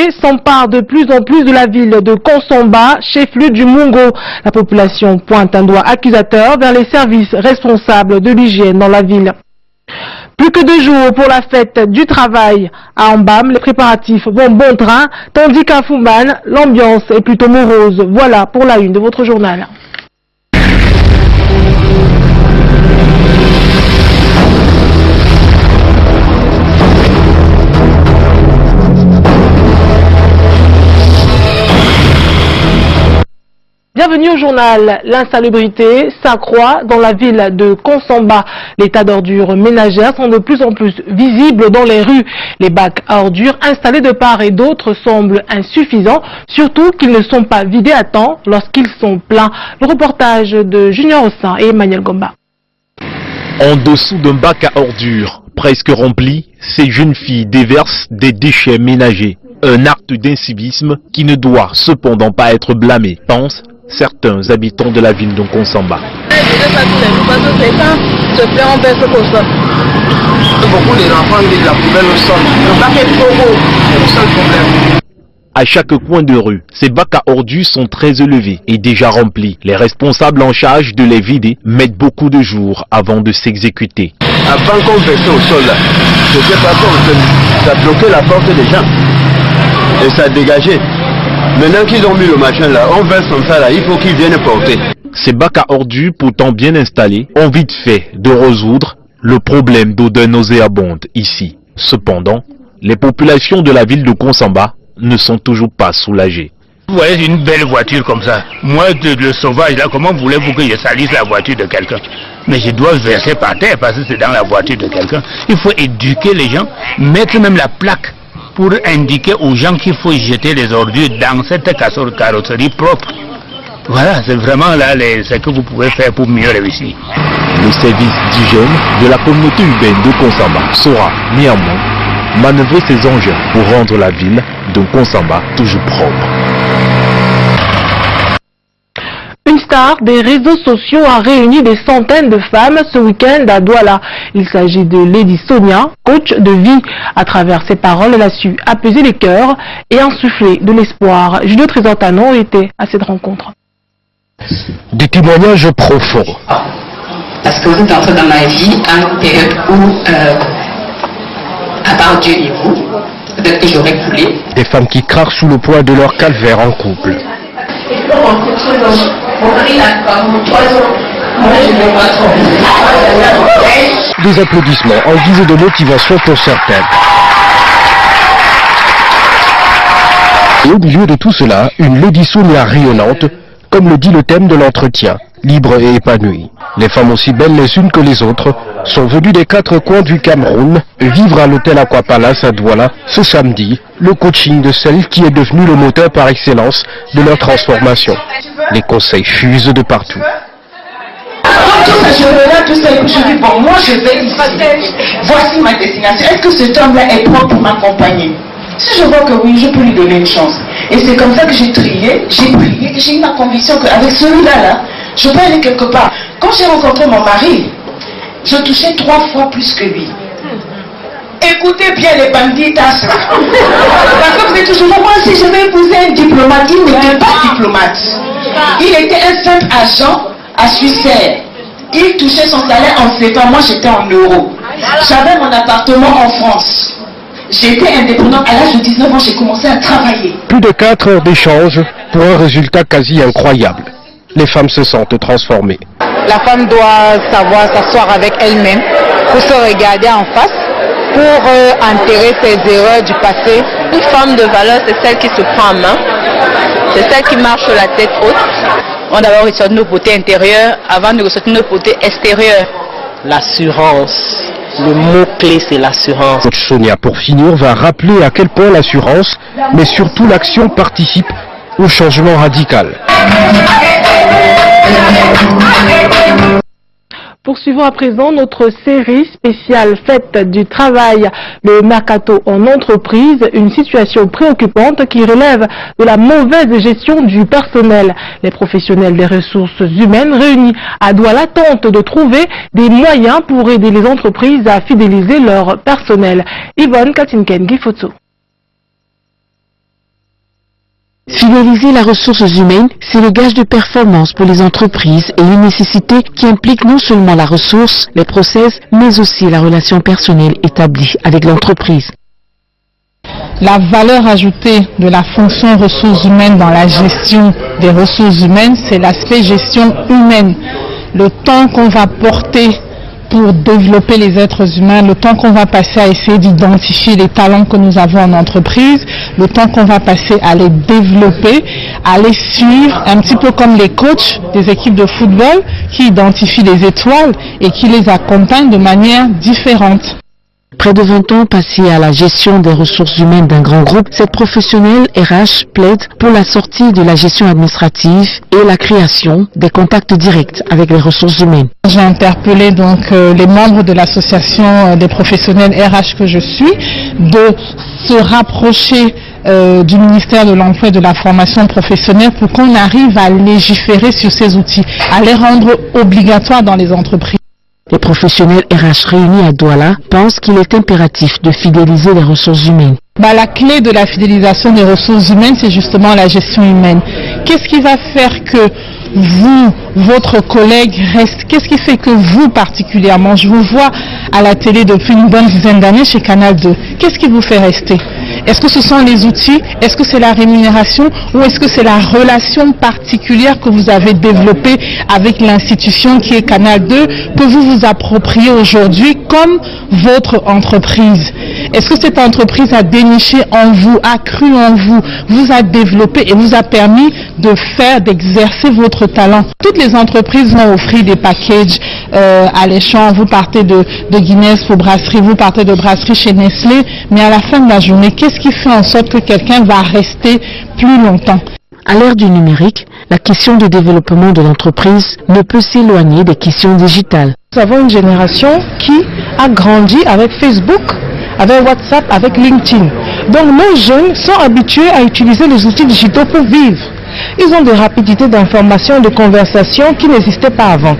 insécurité s'empare de plus en plus de la ville de Konsomba, chef-lieu du Mungo. La population pointe un doigt accusateur vers les services responsables de l'hygiène dans la ville. Plus que 2 jours pour la fête du travail. À Ambam, les préparatifs vont bon train, tandis qu'à Fumban, l'ambiance est plutôt morose. Voilà pour la une de votre journal. Bienvenue au journal. L'insalubrité s'accroît dans la ville de Konsomba. Les tas d'ordures ménagères sont de plus en plus visibles dans les rues. Les bacs à ordures installés de part et d'autre semblent insuffisants, surtout qu'ils ne sont pas vidés à temps lorsqu'ils sont pleins. Le reportage de Junior Ossin et Emmanuel Gomba. En dessous d'un bac à ordures presque rempli, ces jeunes filles déversent des déchets ménagers. Un acte d'incivisme qui ne doit cependant pas être blâmé, pensent certains habitants de la ville de Konsomba. Beaucoup des enfants de la poubelle au sol. Le bac est trop beau, c'est le seul problème. À chaque coin de rue, ces bacs à ordures sont très élevés et déjà remplis. Les responsables en charge de les vider mettent beaucoup de jours avant de s'exécuter. Avant qu'on versait au sol, là, je sais pas comment, ça bloquait la porte des gens. Et ça dégageait. Maintenant qu'ils ont mis le machin là, on verse comme ça là, il faut qu'ils viennent porter. Ces bacs à ordures, pourtant bien installés, ont vite fait de résoudre le problème d'odeur nauséabonde ici. Cependant, les populations de la ville de Konsomba ne sont toujours pas soulagées. Vous voyez une belle voiture comme ça. Moi, le sauvage là, comment voulez-vous que je salisse la voiture de quelqu'un? Mais je dois verser par terre parce que c'est dans la voiture de quelqu'un. Il faut éduquer les gens, mettre même la plaque pour indiquer aux gens qu'il faut jeter les ordures dans cette carrosserie propre. Voilà, c'est vraiment là ce que vous pouvez faire pour mieux réussir. Le service d'hygiène de la communauté urbaine de Konsomba saura néanmoins manœuvrer ses engins pour rendre la ville de Konsomba toujours propre. Une star des réseaux sociaux a réuni des centaines de femmes ce week-end à Douala. Il s'agit de Lady Sonia, coach de vie. À travers ses paroles, elle a su apaiser les cœurs et insuffler de l'espoir. Julio Trésor-Tanon était à cette rencontre. Des témoignages profonds. Parce que vous êtes entré dans ma vie à une période où, à part Dieu et vous, peut-être que j'aurais coulé. Des femmes qui craquent sous le poids de leur calvaire en couple. Des applaudissements en guise de motivation pour certaines. Et au milieu de tout cela, une Lady Sonia rayonnante, comme le dit le thème de l'entretien, libre et épanouie. Les femmes aussi belles les unes que les autres sont venues des 4 coins du Cameroun vivre à l'hôtel Aqua Palace à Douala ce samedi le coaching de celle qui est devenue le moteur par excellence de leur transformation. Les conseils fusent de partout. Tout ça, je regarde tout ça et je dis, bon, moi je vais ici. Voici ma destination. Est-ce que cet homme-là est propre pour m'accompagner? Si je vois que oui, je peux lui donner une chance. Et c'est comme ça que j'ai trié, j'ai prié, et j'ai eu la conviction qu'avec celui-là, je peux aller quelque part. Quand j'ai rencontré mon mari, je touchais 3 fois plus que lui. Écoutez bien les banditas là. Parce que vous êtes toujours là, moi si je vais épouser un diplomate, il n'était pas diplomate. Il était un simple agent à Suissère. Il touchait son salaire en CFA, moi j'étais en euros. J'avais mon appartement en France. J'étais indépendante. À l'âge de 19 ans, j'ai commencé à travailler. Plus de 4 heures d'échange pour un résultat quasi incroyable. Les femmes se sentent transformées. La femme doit savoir s'asseoir avec elle-même pour se regarder en face, pour enterrer ses erreurs du passé. Une femme de valeur, c'est celle qui se prend en main, c'est celle qui marche sur la tête haute. On doit d'abord ressortir nos côtés intérieurs avant de ressortir nos côtés extérieurs. L'assurance. Le mot-clé, c'est l'assurance. Coach Sonia, pour finir, va rappeler à quel point l'assurance, mais surtout l'action, participe au changement radical. Poursuivons à présent notre série spéciale Fête du travail, le mercato en entreprise, une situation préoccupante qui relève de la mauvaise gestion du personnel. Les professionnels des ressources humaines réunis à Douala tentent de trouver des moyens pour aider les entreprises à fidéliser leur personnel. Yvonne Katinken Gifotso. Fidéliser la ressource humaine, c'est le gage de performance pour les entreprises et une nécessité qui implique non seulement la ressource, les process, mais aussi la relation personnelle établie avec l'entreprise. La valeur ajoutée de la fonction ressources humaines dans la gestion des ressources humaines, c'est l'aspect gestion humaine. Le temps qu'on va porter pour développer les êtres humains, le temps qu'on va passer à essayer d'identifier les talents que nous avons en entreprise, le temps qu'on va passer à les développer, à les suivre, un petit peu comme les coachs des équipes de football qui identifient les étoiles et qui les accompagnent de manière différente. Près de 20 ans passés à la gestion des ressources humaines d'un grand groupe, cette professionnelle RH plaide pour la sortie de la gestion administrative et la création des contacts directs avec les ressources humaines. J'ai interpellé donc les membres de l'association des professionnels RH que je suis de se rapprocher du ministère de l'Emploi et de la Formation professionnelle pour qu'on arrive à légiférer sur ces outils, à les rendre obligatoires dans les entreprises. Les professionnels RH réunis à Douala pensent qu'il est impératif de fidéliser les ressources humaines. La clé de la fidélisation des ressources humaines, c'est justement la gestion humaine. Qu'est-ce qui va faire que vous, votre collègue reste? Qu'est-ce qui fait que vous particulièrement, je vous vois à la télé depuis une bonne dizaine d'années chez Canal 2, qu'est-ce qui vous fait rester? Est-ce que ce sont les outils? Est-ce que c'est la rémunération? Ou est-ce que c'est la relation particulière que vous avez développée avec l'institution qui est Canal 2, que vous vous appropriez aujourd'hui comme votre entreprise? Est-ce que cette entreprise a déniché en vous, a cru en vous, vous a développé et vous a permis d'exercer votre talent? Toutes les entreprises vont offrir des packages alléchants. Vous partez de Guinness pour brasserie, vous partez de brasserie chez Nestlé, mais à la fin de la journée, qu'est-ce qui fait en sorte que quelqu'un va rester plus longtemps? À l'ère du numérique, la question du développement de l'entreprise ne peut s'éloigner des questions digitales. Nous avons une génération qui a grandi avec Facebook, avec WhatsApp, avec LinkedIn. Donc nos jeunes sont habitués à utiliser les outils digitaux pour vivre. Ils ont des rapidités d'information, de conversation qui n'existaient pas avant.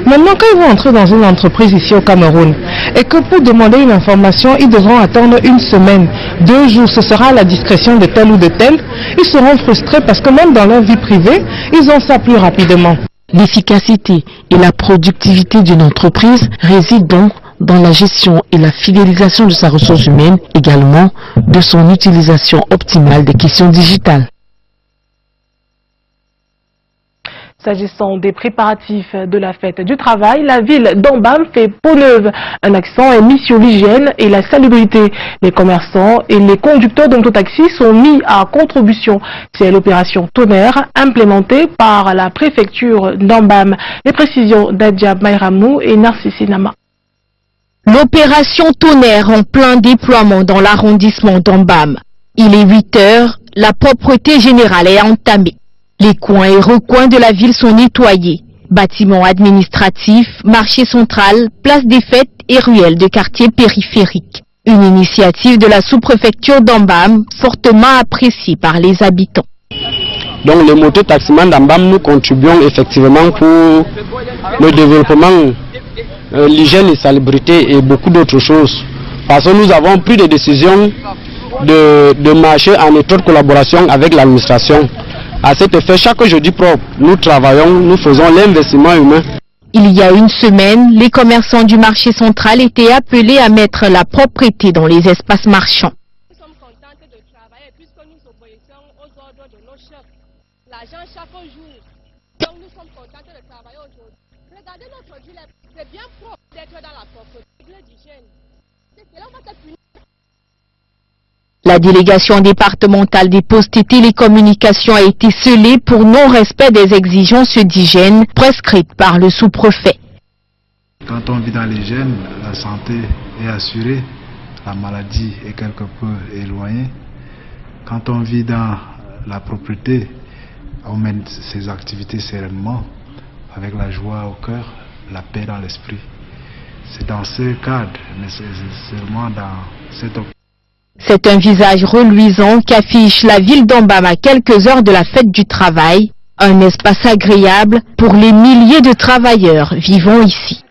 Maintenant, quand ils vont entrer dans une entreprise ici au Cameroun, et que pour demander une information, ils devront attendre une semaine, 2 jours, ce sera à la discrétion de tel ou de tel, ils seront frustrés parce que même dans leur vie privée, ils ont ça plus rapidement. L'efficacité et la productivité d'une entreprise résident donc dans la gestion et la fidélisation de sa ressource humaine, également de son utilisation optimale des questions digitales. S'agissant des préparatifs de la fête du travail, la ville d'Ambam fait peau neuve. Un accent est mis sur l'hygiène et la salubrité. Les commerçants et les conducteurs d'autotaxi sont mis à contribution. C'est l'opération Tonnerre implémentée par la préfecture d'Ambam. Les précisions d'Adja Mayramou et Narcissi Nama. L'opération Tonnerre en plein déploiement dans l'arrondissement d'Ambam. Il est 8 heures, la propreté générale est entamée. Les coins et recoins de la ville sont nettoyés. Bâtiments administratifs, marché central, place des fêtes et ruelles de quartiers périphériques. Une initiative de la sous-préfecture d'Ambam, fortement appréciée par les habitants. Donc les mototaximans d'Ambam, nous contribuons effectivement pour le développement, l'hygiène et la salubrité et beaucoup d'autres choses. Parce que nous avons pris des décisions de marcher en étroite collaboration avec l'administration. À cet effet, chaque jeudi propre, nous travaillons, nous faisons l'investissement humain. Il y a une semaine, les commerçants du marché central étaient appelés à mettre la propreté dans les espaces marchands. Nous sommes contents de travailler puisque nous obéissons aux ordres de nos chefs. L'argent chaque jour. Donc nous sommes contents de travailler aujourd'hui. Regardez notre ville, c'est bien propre d'être dans la propreté d'hygiène. C'est là où on va se punir. La délégation départementale des postes et télécommunications a été scellée pour non-respect des exigences d'hygiène prescrites par le sous-préfet. Quand on vit dans l'hygiène, la santé est assurée, la maladie est quelque peu éloignée. Quand on vit dans la propreté, on mène ses activités sereinement, avec la joie au cœur, la paix dans l'esprit. C'est dans ce cadre, mais c'est seulement dans cette optique. C'est un visage reluisant qu'affiche la ville d'Ambam à quelques heures de la fête du travail, un espace agréable pour les milliers de travailleurs vivant ici.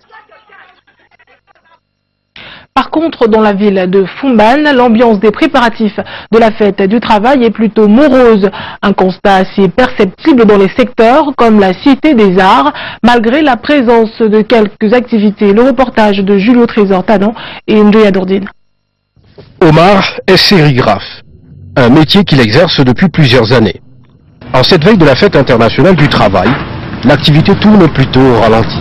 Par contre, dans la ville de Fumban, l'ambiance des préparatifs de la fête du travail est plutôt morose. Un constat assez perceptible dans les secteurs comme la Cité des Arts, malgré la présence de quelques activités. Le reportage de Julio Trésor Tanon et Ndoya Dourdine. Omar est sérigraphe, un métier qu'il exerce depuis plusieurs années. En cette veille de la fête internationale du travail, l'activité tourne plutôt au ralenti.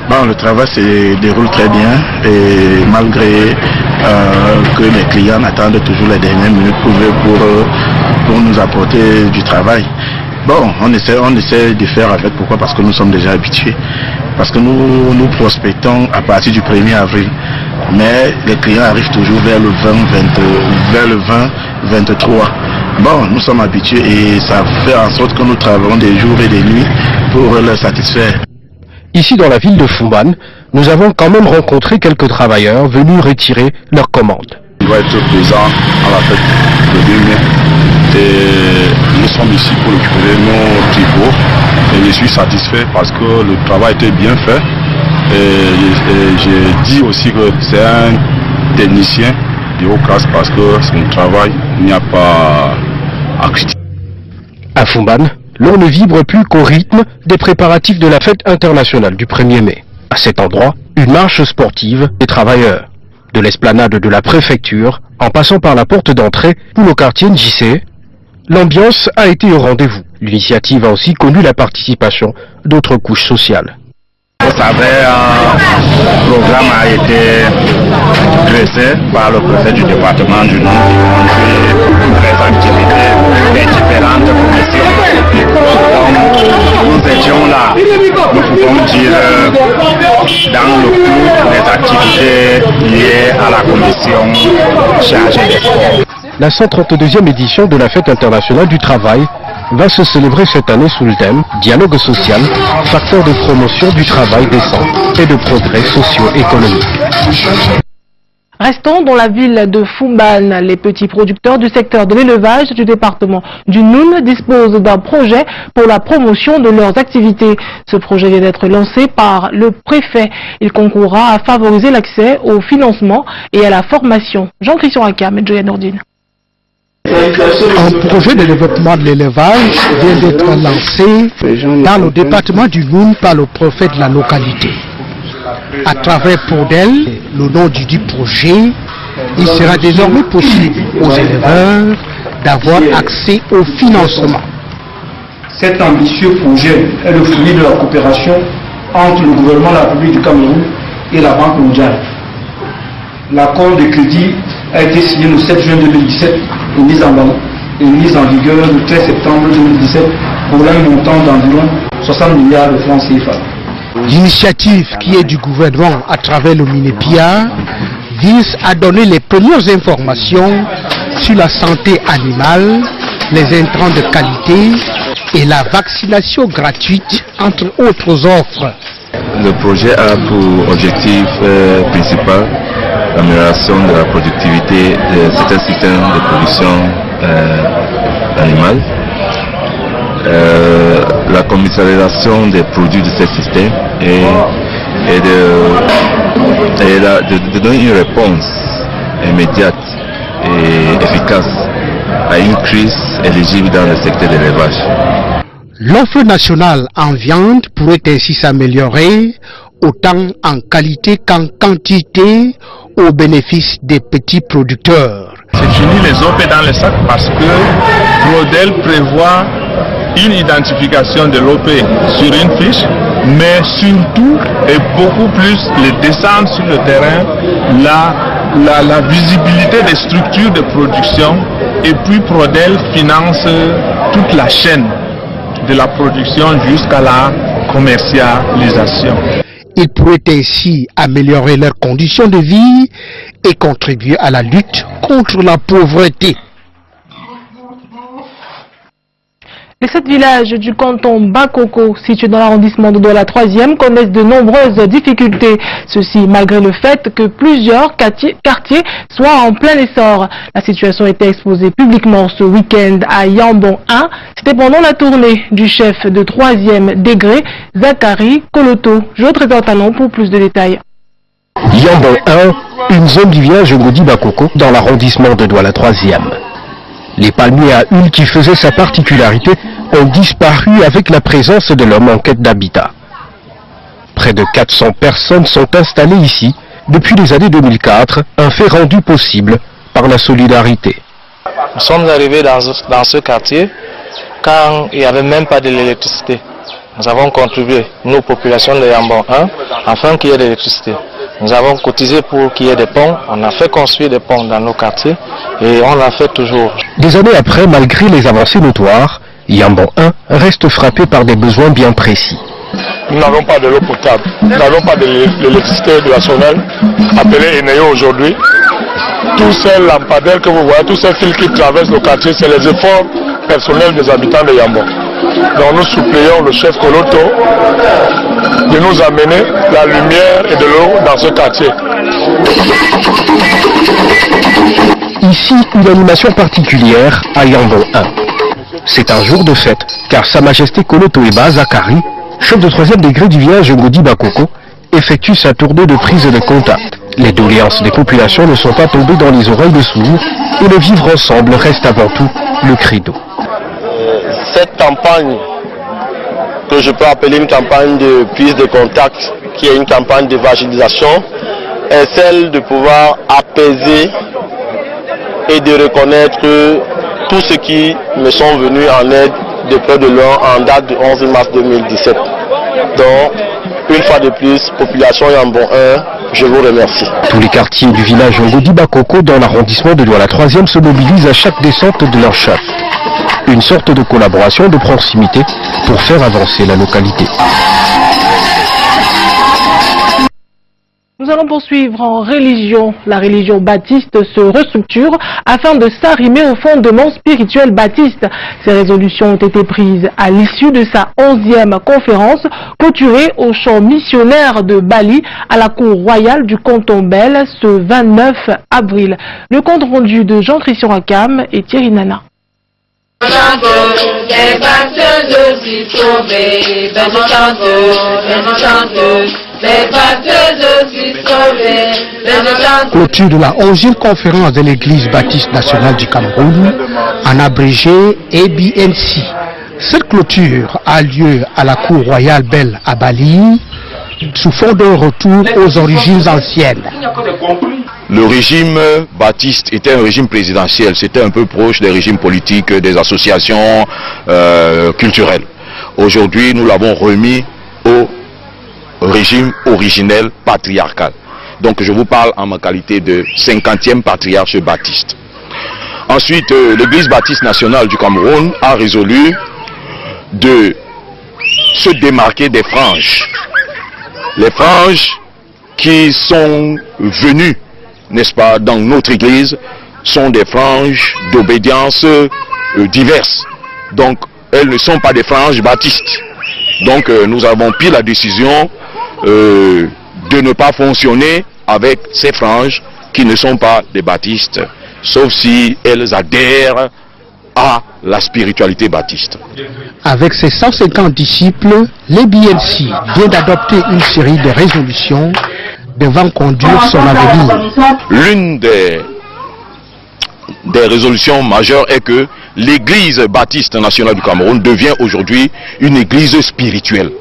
Bon, le travail se déroule très bien et malgré que les clients attendent toujours les dernières minutes pour nous apporter du travail. Bon, on essaie de faire avec. Pourquoi? Parce que nous sommes déjà habitués. Parce que nous prospectons à partir du 1er avril. Mais les clients arrivent toujours vers le 20-23. Bon, nous sommes habitués et ça fait en sorte que nous travaillons des jours et des nuits pour les satisfaire. Ici dans la ville de Fumban, nous avons quand même rencontré quelques travailleurs venus retirer leurs commandes. On va être présent à la fête de 2 mai. Et nous sommes ici pour récupérer nos tripots. Et je suis satisfait parce que le travail était bien fait. Et j'ai dit aussi que c'est un technicien de haut classe parce que son travail, il n'y a pas à critiquer. À Fumban, l'on ne vibre plus qu'au rythme des préparatifs de la fête internationale du 1er mai. À cet endroit, une marche sportive des travailleurs. De l'esplanade de la préfecture, en passant par la porte d'entrée pour le quartier Njissé, l'ambiance a été au rendez-vous. L'initiative a aussi connu la participation d'autres couches sociales. Vous savez, un programme a été dressé par le préfet du département du Nord qui conduit les activités des différentes commissions. Donc, nous étions là, nous pouvons dire, dans le clou des activités liées à la commission chargée des sports. La 132e édition de la Fête internationale du travail va se célébrer cette année sous le thème « Dialogue social, facteur de promotion du travail décent et de progrès socio-économique ». Restons dans la ville de Fumban. Les petits producteurs du secteur de l'élevage du département du Noun disposent d'un projet pour la promotion de leurs activités. Ce projet vient d'être lancé par le préfet. Il concourra à favoriser l'accès au financement et à la formation. Jean-Christian Akam et Joya Nourdine. Un projet de développement de l'élevage vient d'être lancé dans le département du Noun par le préfet de la localité. À travers Prodel, le nom du dit projet, il sera désormais possible aux éleveurs d'avoir accès au financement. Cet ambitieux projet est le fruit de la coopération entre le gouvernement de la République du Cameroun et la Banque mondiale. L'accord de crédit a été signé le 7 juin 2017 et mise en vigueur le 13 septembre 2017 pour un montant d'environ 60 milliards de francs CFA. L'initiative qui est du gouvernement à travers le Minepia vise à donner les premières informations sur la santé animale, les intrants de qualité et la vaccination gratuite entre autres offres. Le projet a pour objectif principal l'amélioration de la productivité de certains systèmes de production animale, la commercialisation des produits de ces systèmes et de donner une réponse immédiate et efficace à une crise éligible dans le secteur de l'élevage. L'offre nationale en viande pourrait ainsi s'améliorer autant en qualité qu'en quantité au bénéfice des petits producteurs. C'est fini les OP dans le sac parce que Prodel prévoit une identification de l'OP sur une fiche, mais surtout et beaucoup plus les descentes sur le terrain, la visibilité des structures de production, et puis Prodel finance toute la chaîne de la production jusqu'à la commercialisation. Ils pourraient ainsi améliorer leurs conditions de vie et contribuer à la lutte contre la pauvreté. Les 7 villages du canton Bakoko, situés dans l'arrondissement de Douala 3e, connaissent de nombreuses difficultés. Ceci malgré le fait que plusieurs quartiers soient en plein essor. La situation était exposée publiquement ce week-end à Yambon 1. C'était pendant la tournée du chef de 3e degré, Zachary Koloto. Je vous présente un nom pour plus de détails. Yambon 1, une zone du village Ngodi Bakoko dans l'arrondissement de Douala 3e. Les palmiers à huile qui faisaient sa particularité ont disparu avec la présence de l'homme en quête d'habitat. Près de 400 personnes sont installées ici depuis les années 2004, un fait rendu possible par la solidarité. Nous sommes arrivés dans ce quartier quand il n'y avait même pas de l'électricité. Nous avons contribué, nous, population de Yambon 1, afin qu'il y ait de l'électricité. Nous avons cotisé pour qu'il y ait des ponts, on a fait construire des ponts dans nos quartiers et on l'a fait toujours. Des années après, malgré les avancées notoires, Yambon 1 reste frappé par des besoins bien précis. Nous n'avons pas de l'eau potable, nous n'avons pas de l'électricité nationale, appelée Eneo aujourd'hui. Tous ces lampadaires que vous voyez, tous ces fils qui traversent le quartier, c'est les efforts personnels des habitants de Yambon. Donc nous supplions le chef Koloto de nous amener la lumière et de l'eau dans ce quartier. Ici, une animation particulière à Yambon 1. C'est un jour de fête, car Sa Majesté Koloto Eba Zakari, chef de 3e degré du village Ngodi Bakoko, effectue sa tournée de prise de contact. Les doléances des populations ne sont pas tombées dans les oreilles de sourds et le vivre ensemble reste avant tout le credo. Cette campagne, que je peux appeler une campagne de prise de contact, qui est une campagne d'évangélisation, est celle de pouvoir apaiser et de reconnaître tous ceux qui me sont venus en aide de près de loin en date du 11 mars 2017. Donc, une fois de plus, population Yambon 1, je vous remercie. Tous les quartiers du village Ngodi Bakoko dans l'arrondissement de Douala 3e se mobilisent à chaque descente de leur chef. Une sorte de collaboration de proximité pour faire avancer la localité. Nous allons poursuivre en religion. La religion baptiste se restructure afin de s'arrimer au fondement spirituel baptiste. Ces résolutions ont été prises à l'issue de sa 11e conférence clôturée au champ missionnaire de Bali à la cour royale du canton Bel ce 29 avril. Le compte rendu de Jean-Christian Akam et Thierry Nana. Clôture de la 11e conférence de l'Église baptiste nationale du Cameroun, en abrégé ABNC. Cette clôture a lieu à la cour royale Bel à Bali, sous fond d'un retour aux origines anciennes. Le régime baptiste était un régime présidentiel, c'était un peu proche des régimes politiques, des associations culturelles. Aujourd'hui, nous l'avons remis au régime originel patriarcal. Donc je vous parle en ma qualité de 50e patriarche baptiste. Ensuite, l'Église baptiste nationale du Cameroun a résolu de se démarquer des franges. Les franges qui sont venues, n'est-ce pas, dans notre Église, sont des franges d'obédience diverses. Donc, elles ne sont pas des franges baptistes. Donc, nous avons pris la décision de ne pas fonctionner avec ces franges qui ne sont pas des baptistes, sauf si elles adhèrent à la spiritualité baptiste. Avec ses 150 disciples, l'ABNC vient d'adopter une série de résolutions devant conduire son avenir. L'une des résolutions majeures est que l'Église baptiste nationale du Cameroun devient aujourd'hui une église spirituelle.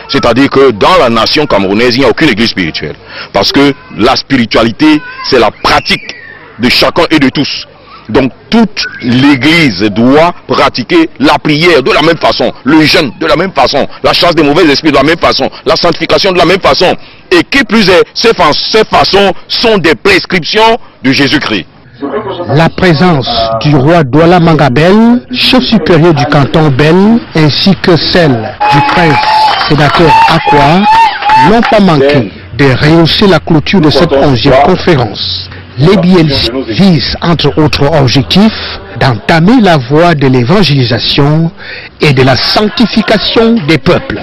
C'est-à-dire que dans la nation camerounaise, il n'y a aucune église spirituelle. Parce que la spiritualité, c'est la pratique de chacun et de tous. Donc toute l'église doit pratiquer la prière de la même façon, le jeûne de la même façon, la chasse des mauvais esprits de la même façon, la sanctification de la même façon. Et qui plus est, ces façons sont des prescriptions de Jésus-Christ. La présence du roi Douala Mangabel, chef supérieur du canton Bel, ainsi que celle du prince sénateur Akwa, n'ont pas manqué de rehausser la clôture de cette 11e conférence. L'ABNC vise, entre autres objectifs, d'entamer la voie de l'évangélisation et de la sanctification des peuples.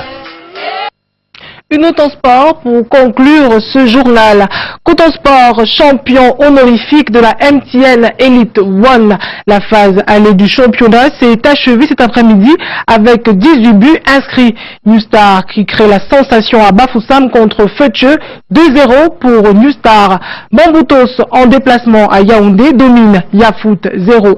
Une note en sport pour conclure ce journal. Coton Sport, champion honorifique de la MTN Elite One. La phase allée du championnat s'est achevée cet après-midi avec 18 buts inscrits. New Star qui crée la sensation à Bafoussam contre Fetche, 2-0 pour New Star. Bamboutos en déplacement à Yaoundé domine Yafoot 0-1.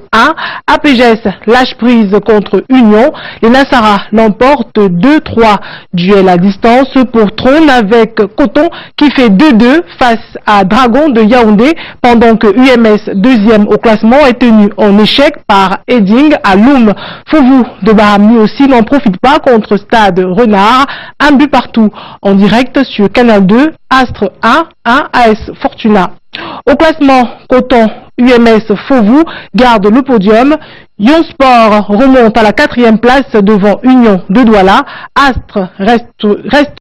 APGS lâche prise contre Union. Les Nassara l'emportent 2-3. Duel à distance pour Trône avec Coton qui fait 2-2 face à Dragon de Yaoundé pendant que UMS deuxième au classement est tenu en échec par Edding à Loum. Fouvou de Bahamni aussi n'en profite pas contre Stade Renard, un but partout en direct sur Canal 2, Astre 1 AS Fortuna. Au classement, Coton, UMS, Fouvou garde le podium. Yon Sport remonte à la 4e place devant Union de Douala. Astre reste